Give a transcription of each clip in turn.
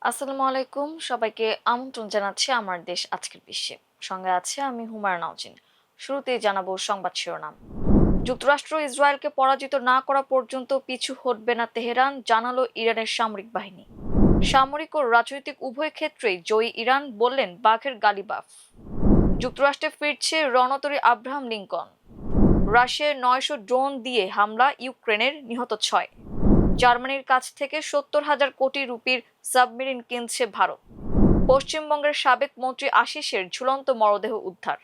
আসসালামু আলাইকুম, সবাইকে আমন্ত্রণ জানাচ্ছি আমার দেশ আজকের বিশ্বে। সঙ্গে আছে আমি হুমায়ুন নাওজিন। শুরুতেই জানাবো সংবাদ শিরোনাম। যুক্তরাষ্ট্র ইসরায়েলকে পরাজিত না করা পর্যন্ত পিছু হটবে না তেহরান, জানালো ইরানের সামরিক বাহিনী। সামরিক ও রাজনৈতিক উভয় ক্ষেত্রেই জয়ী ইরান, বললেন বাঘের গালিবাফ। যুক্তরাষ্ট্রে ফিরছে রণতরী আব্রাহাম লিঙ্কন। রাশিয়ার ৯০০ ড্রোন দিয়ে হামলা, ইউক্রেনের নিহত ৬। জার্মানির কাছ থেকে ৭০,০০০ কোটি রুপির সাবমেরিন কিনছে ভারত। পশ্চিমবঙ্গের সাবেক মন্ত্রী আশিসের ঝুলন্ত মরদেহ উদ্ধার।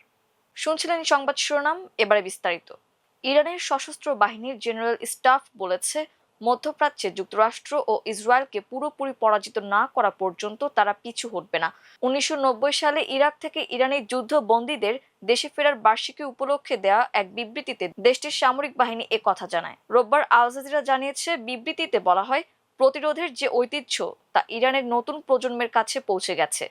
শুনছিলেন সংবাদ শিরোনাম, এবারে বিস্তারিত। ইরানের সশস্ত্র বাহিনীর জেনারেল স্টাফ বলেছে, মধ্যপ্রাচ্যে যুক্তরাষ্ট্র ও ইসরায়েলকে পুরোপুরি পরাজিত না করা পর্যন্ত তারা পিছু হটবে না। ১৯৯০ সালে ইরাক থেকে ইরানি যুদ্ধবন্দীদের দেশে ফেরার বার্ষিকী উপলক্ষে দেয়া এক বিবৃতিতে দেশটির সামরিক বাহিনী এ কথা জানায়। রোববার আল জাজিরা জানিয়েছে, বিবৃতিতে বলা হয়, প্রতিরোধের যে ঐতিহ্য তা ইরানের নতুন প্রজন্মের কাছে পৌঁছে গেছে।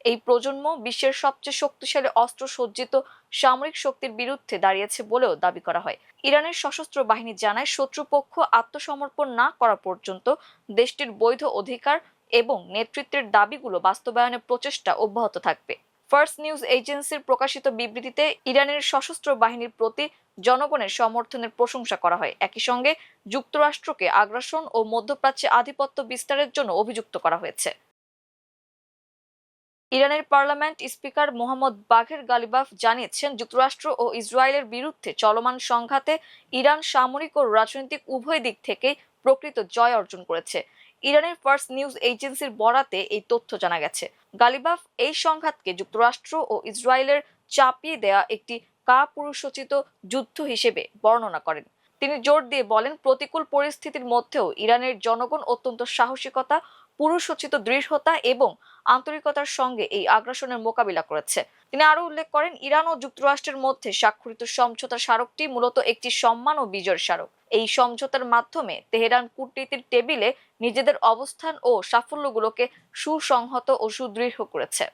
এই প্রজন্ম বিশ্বের সবচেয়ে শক্তিশালী অস্ত্র সজ্জিত সামরিক শক্তির বিরুদ্ধে দাঁড়িয়েছে বলেও দাবি করা হয়। ইরানের সশস্ত্র বাহিনী জানায়, শত্রুপক্ষ আত্মসমর্পণ না করা পর্যন্ত দেশটির বৈধ অধিকার এবং নেতৃত্বের দাবিগুলো বাস্তবায়নের প্রচেষ্টা অব্যাহত থাকবে। ফার্স্ট নিউজ এজেন্সির প্রকাশিত বিবৃতিতে ইরানের সশস্ত্র বাহিনীর প্রতি জনগণের সমর্থনের প্রশংসা করা হয়। একই সঙ্গে যুক্তরাষ্ট্রকে আগ্রাসন ও মধ্যপ্রাচ্যে আধিপত্য বিস্তারের জন্য অভিযুক্ত করা হয়েছে। ইরানের পার্লামেন্ট স্পিকার মোহাম্মদ বাঘের গালিবাফ জানিয়েছেন, যুক্তরাষ্ট্র ও ইসরায়েলের বিরুদ্ধে চলমান সংঘাতে ইরান সামরিক ও রাজনৈতিক উভয় দিক থেকেই প্রকৃত জয় অর্জন করেছে। ইরানের ফার্স্ট নিউজ এজেন্সির বরাতে এই তথ্য জানা গেছে। গালিবাফ এই সংঘাতকে যুক্তরাষ্ট্র ও ইসরায়েলের চাপিয়ে দেয়া একটি কাপুরুষোচিত যুদ্ধ হিসেবে বর্ণনা করেন। তিনি জোর দিয়ে বলেন, প্রতিকূল পরিস্থিতির মধ্যেও ইরানের জনগণ অত্যন্ত সাহসিকতা, পুরুষোচিত দৃঢ়তা এবং আন্তরিকতার সঙ্গে এই আগ্রাসনের মোকাবিলা করেছে। তিনি আরো উল্লেখ করেন, ইরান ও যুক্তরাষ্ট্রের মধ্যে স্বাক্ষরিত সমঝোতা স্মারকটি মূলত একটি সম্মান ও বিজয়ের স্মারক। এই সমঝোতার মাধ্যমে তেহরান কূটনীতির টেবিলে নিজেদের অবস্থান ও সাফল্যগুলোকে সুসংহত ও সুদৃঢ় করেছে।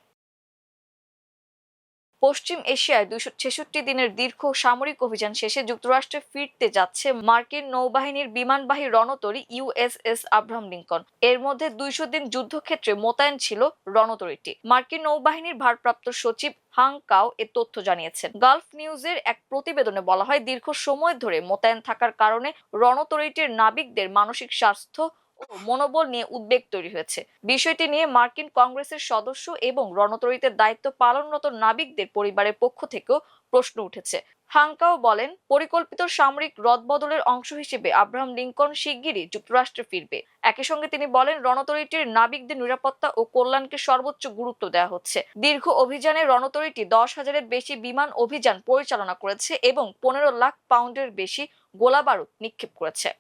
পশ্চিম এশিয়ায় ২৬৬ দিনের দীর্ঘ সামরিক অভিযান শেষে যুক্তরাষ্ট্রে ফিরতে যাচ্ছে মার্কিন নৌবাহিনীর বিমানবাহী রণতরী ইউএসএস আব্রাহাম লিঙ্কন। এর মধ্যে ২০০ দিন যুদ্ধক্ষেত্রে মোতায়েন ছিল রণতরীটি। মার্কিন নৌবাহিনীর ভারপ্রাপ্ত সচিব হাং কাও এ তথ্য জানিয়েছেন। গালফ নিউজের এক প্রতিবেদনে বলা হয়, দীর্ঘ সময় ধরে মোতায়েন থাকার কারণে রণতরীটির নাবিকদের মানসিক স্বাস্থ্য ও মনোবল নিয়ে উদ্বেগ তৈরি হয়েছে। বিষয়টি নিয়ে মার্কিন কংগ্রেসের সদস্য এবং রণতরীতে দায়িত্ব পালনরত নাবিকদের পরিবারের পক্ষ থেকেও প্রশ্ন উঠেছে। হাংকাও বলেন, পরিকল্পিত সামরিক রদবদলের অংশ হিসেবে আব্রাহাম লিঙ্কন শিগগিরই যুক্তরাষ্ট্রে ফিরবে। একই সঙ্গে তিনি বলেন, রণতরীটির নাবিকদের নিরাপত্তা ও কল্যাণকে সর্বোচ্চ গুরুত্ব দেওয়া হচ্ছে। দীর্ঘ অভিযানে রণতরীটি ১০,০০০-এর বেশি বিমান অভিযান পরিচালনা করেছে এবং ১৫ লাখ পাউন্ডের বেশি গোলাবারুদ নিক্ষেপ করেছে।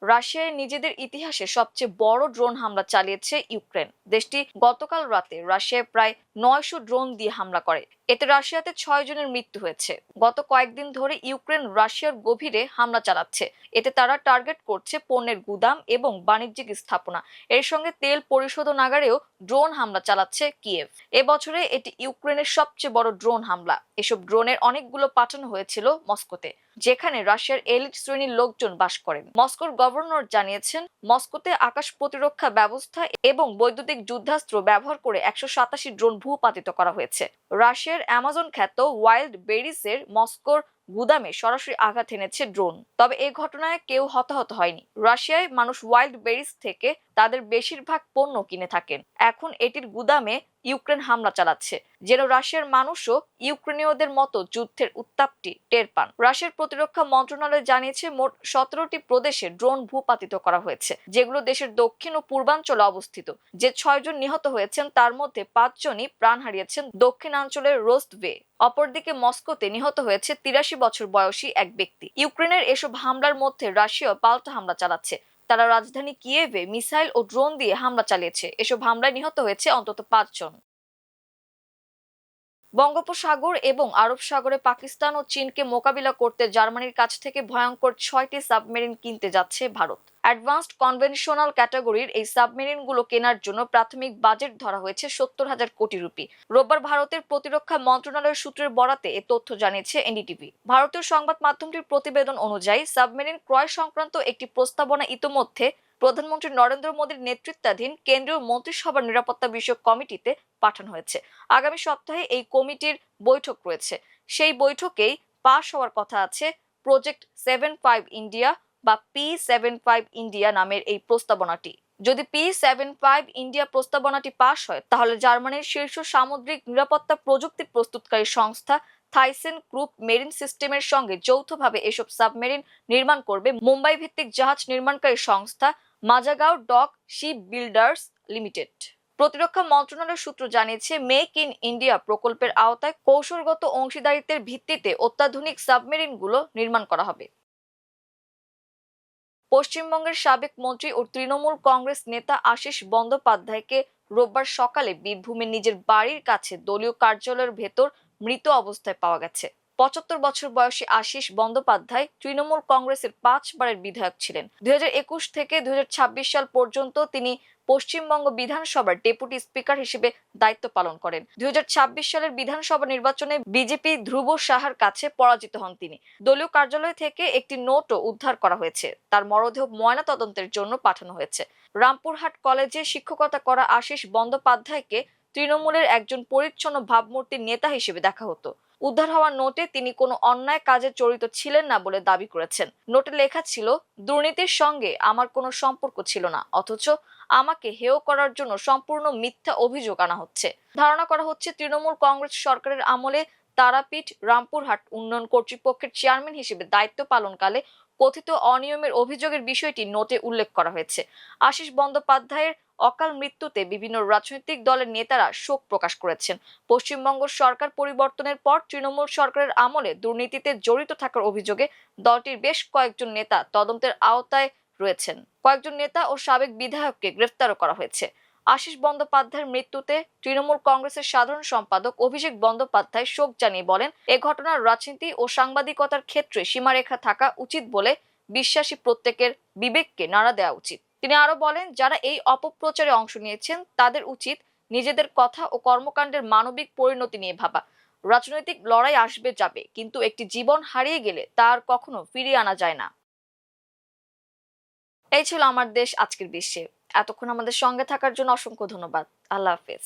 রাশিয়ায় নিজেদের ইতিহাসে সবচেয়ে বড় ড্রোন হামলা চালিয়েছে ইউক্রেন। দেশটি গতকাল রাতে রাশিয়ায় প্রায় ৯০০ ড্রোন দিয়ে হামলা করে। এতে রাশিয়াতে ৬ জনের মৃত্যু হয়েছে। গত কয়েকদিন ধরে ইউক্রেন রাশিয়ার গভীরে হামলা চালাচ্ছে। এতে তারা টার্গেট করছে পণ্যের গুদাম এবং বাণিজ্যিক স্থাপনা। এর সঙ্গে তেল পরিশোধনাগারেও ড্রোন হামলা চালাচ্ছে কিয়েভ। এবছরে এটি ইউক্রেনের সবচেয়ে বড় ড্রোন হামলা। এসব ড্রোনের অনেকগুলো পাঠানো হয়েছিল মস্কোতে, যেখানে রাশিয়ার এলিট শ্রেণীর লোকজন বাস করেন। মস্কোর গভর্নর জানিয়েছেন, মস্কোতে আকাশ প্রতিরক্ষা ব্যবস্থা এবং বৈদ্যুতিক যুদ্ধাস্ত্র ব্যবহার করে ১৮৭ ড্রোন ভূপাতিত করা হয়েছে। রাশিয়ার অ্যামাজন খ্যাত ওয়াইল্ড বেরিসের মস্কোর গুদামে সরাসরি আঘাত এনেছে ড্রোন। তবে এ ঘটনায় কেউ হতাহত হয়নি। রাশিয়ায় মানুষ ওয়াইল্ড বেরিস থেকে তাদের বেশিরভাগ পণ্য কিনে থাকেন। এখন এটির গুদামে ইউক্রেন হামলা চালাচ্ছে, যেন রাশিয়ার মানুষও ইউক্রেনীয়দের মতো যুদ্ধের উত্তাপটি টের পান। রাশিয়ার প্রতিরক্ষা মন্ত্রণালয় জানিয়েছে, মোট ১৭টি প্রদেশে ড্রোন ভূপাতিত করা হয়েছে, যেগুলো দেশের দক্ষিণ ও পূর্বাঞ্চলে অবস্থিত। যে ৬ জন নিহত হয়েছেন তার মধ্যে ৫ জনই প্রাণ হারিয়েছেন দক্ষিণাঞ্চলের রোস্তভে। অপরদিকে মস্কোতে নিহত হয়েছে ৮৩ বছর বয়সী এক ব্যক্তি। ইউক্রেনের এসব হামলার মধ্যে রাশিয়া পাল্টা হামলা চালাচ্ছে। তারা রাজধানী কিয়েভে মিসাইল ও ড্রোন দিয়ে হামলা চালিয়েছে। এসব হামলায় নিহত হয়েছে অন্তত ৫ জন। বঙ্গোপসাগর এবং আরব সাগরে পাকিস্তান ও চীনকে মোকাবিলা করতে জার্মানির কাছ থেকে ভয়ঙ্কর ৬টি সাবমেরিন কিনতে যাচ্ছে ভারত। অ্যাডভান্সড কনভেনশনাল ক্যাটাগরির এই সাবমেরিনগুলো কেনার জন্য প্রাথমিক বাজেট ধরা হয়েছে ৭০,০০০ কোটি রুপি। রোববার ভারতের প্রতিরক্ষা মন্ত্রণালয়ের সূত্রের বরাতে এ তথ্য জানিয়েছে এনডিটিভি। ভারতীয় সংবাদ মাধ্যমটির প্রতিবেদন অনুযায়ী, সাবমেরিন ক্রয় সংক্রান্ত একটি প্রস্তাবনা ইতোমধ্যে প্রধানমন্ত্রী নরেন্দ্র মোদীর নেতৃত্বাধীন কেন্দ্রীয় মন্ত্রিসভার নিরাপত্তা বিষয়ক কমিটিতে পাঠানো হয়েছে। আগামী সপ্তাহে এই কমিটির বৈঠক রয়েছে। সেই বৈঠকেই পাশ হওয়ার কথা আছে প্রজেক্ট 75 ইন্ডিয়া বা P75 ইন্ডিয়া নামের এই প্রস্তাবনাটি। যদি P75 ইন্ডিয়া প্রস্তাবনাটি পাশ হয়, তাহলে জার্মানির শীর্ষ সামুদ্রিক নিরাপত্তা প্রযুক্তি প্রস্তুতকারী সংস্থা থাইসেন গ্রুপ মেরিন সিস্টেমের সঙ্গে যৌথভাবে এসব সাবমেরিন নির্মাণ করবে মুম্বাই ভিত্তিক জাহাজ নির্মাণকারী সংস্থা Mazagaon doc ship builders limited. প্রতিরক্ষা মন্ত্রণালয়ের সূত্র জানিয়েছে, মেক ইন ইন্ডিয়া প্রকল্পের আওতায় কৌশলগত অংশীদারিত্বের ভিত্তিতে অত্যাধুনিক সাবমেরিনগুলো নির্মাণ করা হবে। পশ্চিমবঙ্গের সাবেক মন্ত্রী ও তৃণমূল কংগ্রেস নেতা আশিস বন্দ্যোপাধ্যায়কে রোববার সকালে বীরভূমের নিজের বাড়ির কাছে দলীয় কার্যালয়ের ভেতর মৃত অবস্থায় পাওয়া গেছে। ৭৫ বছর বয়সী আশিস বন্দ্যোপাধ্যায় তৃণমূল কংগ্রেসের ৫ বারের বিধায়ক ছিলেন। ২০২১ থেকে ২০২৬ সাল পর্যন্ত তিনি পশ্চিমবঙ্গ বিধানসভার ডেপুটি স্পিকার হিসেবে দায়িত্ব পালন করেন। ২০২৬ সালের বিধানসভা নির্বাচনে বিজেপি ধ্রুব সাহার কাছে পরাজিত হন তিনি। দলীয় কার্যালয় থেকে একটি নোটও উদ্ধার করা হয়েছে। তার মরদেহ ময়নাতদন্তের জন্য পাঠানো হয়েছে। রামপুরহাট কলেজে শিক্ষকতা করা আশিস বন্দ্যোপাধ্যায়কে তৃণমূলের একজন পরিচ্ছন্ন ভাবমূর্তির নেতা হিসেবে দেখা হতো। উদ্ধার হওয়া নোটে তিনি কোনো অন্যায় কাজে জড়িত ছিলেন না বলে দাবি করেছেন। নোটে লেখা ছিল, দুর্নীতির সঙ্গে আমার কোনো সম্পর্ক ছিল না, অথচ আমাকে হেয় করার জন্য সম্পূর্ণ মিথ্যা অভিযোগ আনা হচ্ছে। ধারণা করা হচ্ছে, তৃণমূল কংগ্রেস সরকারের আমলে তারাপীঠ রামপুরহাট উন্নয়ন কর্তৃপক্ষের চেয়ারম্যান হিসেবে দায়িত্ব পালনকালে কথিত অনিয়মের অভিযোগের বিষয়টি নোটে উল্লেখ করা হয়েছে। আশিস বন্দ্যোপাধ্যায়ের অকাল মৃত্যুতে বিভিন্ন রাজনৈতিক দলের নেতারা শোক প্রকাশ করেছেন। পশ্চিমবঙ্গ সরকার পরিবর্তনের পর তৃণমূল সরকারের আমলে দুর্নীতিতে জড়িত থাকার অভিযোগে দলটির বেশ কয়েকজন নেতা তদন্তের আওতায় রয়েছেন। কয়েকজন নেতা ও সাবেক বিধায়ককে গ্রেফতারও করা হয়েছে। আশিস বন্দ্যোপাধ্যায়ের মৃত্যুতে তৃণমূল কংগ্রেসের সাধারণ সম্পাদক অভিষেক বন্দ্যোপাধ্যায় শোক জানিয়ে বলেন, এ ঘটনার রাজনীতি ও সাংবাদিকতার ক্ষেত্রে সীমারেখা থাকা উচিত বলে বিশ্বাসী প্রত্যেকের বিবেককে নাড়া দেওয়া উচিত। তিনি আরো বলেন, যারা এই অপপ্রচারে অংশ নিয়েছেন তাদের উচিত নিজেদের কথা ও কর্মকাণ্ডের মানবিক পরিণতি নিয়ে ভাবা। রাজনৈতিক লড়াই আসবে যাবে, কিন্তু একটি জীবন হারিয়ে গেলে তার কখনো ফিরিয়ে আনা যায় না। এই ছিল আমার দেশ আজকের বিশ্বে। এতক্ষণ আমাদের সঙ্গে থাকার জন্য অসংখ্য ধন্যবাদ। আল্লাহ হাফেজ।